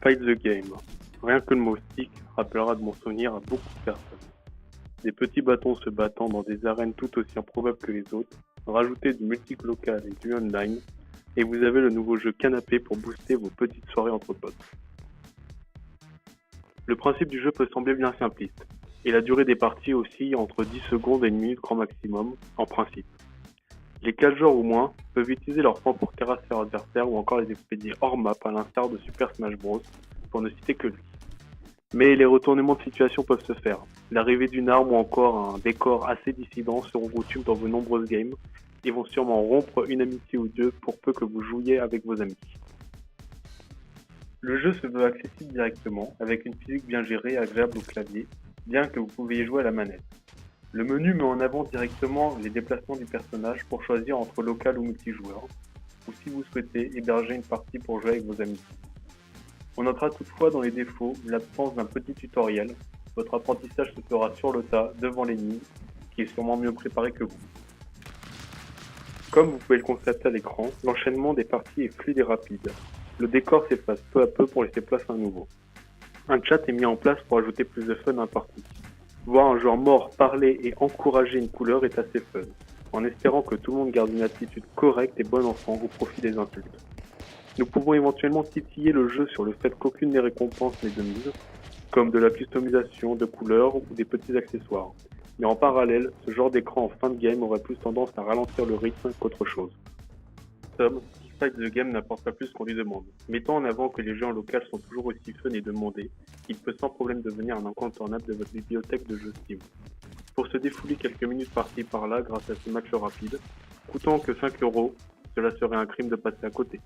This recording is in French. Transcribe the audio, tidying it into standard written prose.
Fight the Game. Rien que le mot stick rappellera de mon souvenir à beaucoup de personnes. Des petits bâtons se battant dans des arènes tout aussi improbables que les autres, rajoutez du multi-local et du online, et vous avez le nouveau jeu canapé pour booster vos petites soirées entre potes. Le principe du jeu peut sembler bien simpliste, et la durée des parties oscille entre 10 secondes et 1 minute grand maximum, en principe. Les 4 joueurs ou moins peuvent utiliser leurs points pour terrasser leurs adversaires ou encore les expédier hors map à l'instar de Super Smash Bros, pour ne citer que lui. Mais les retournements de situation peuvent se faire. L'arrivée d'une arme ou encore un décor assez dissident seront coutumes dans vos nombreuses games et vont sûrement rompre une amitié ou deux pour peu que vous jouiez avec vos amis. Le jeu se veut accessible directement, avec une physique bien gérée et agréable au clavier, bien que vous pouviez y jouer à la manette. Le menu met en avant directement les déplacements du personnage pour choisir entre local ou multijoueur, ou si vous souhaitez héberger une partie pour jouer avec vos amis. On notera toutefois dans les défauts l'absence d'un petit tutoriel. Votre apprentissage se fera sur le tas, devant l'ennemi, qui est sûrement mieux préparé que vous. Comme vous pouvez le constater à l'écran, l'enchaînement des parties est fluide et rapide. Le décor s'efface peu à peu pour laisser place à un nouveau. Un chat est mis en place pour ajouter plus de fun à un partie. Voir un joueur mort parler et encourager une couleur est assez fun, en espérant que tout le monde garde une attitude correcte et bon enfant au profit des insultes. Nous pouvons éventuellement titiller le jeu sur le fait qu'aucune des récompenses n'est de mise, comme de la customisation de couleurs ou des petits accessoires. Mais en parallèle, ce genre d'écran en fin de game aurait plus tendance à ralentir le rythme qu'autre chose. Somme, Fight the Game n'apporte pas plus qu'on lui demande. Mettant en avant que les jeux en local sont toujours aussi fun et demandés, il peut sans problème devenir un incontournable de votre bibliothèque de jeux Steam. Pour se défouler quelques minutes par-ci par-là grâce à ces matchs rapides, coûtant que 5 €, cela serait un crime de passer à côté.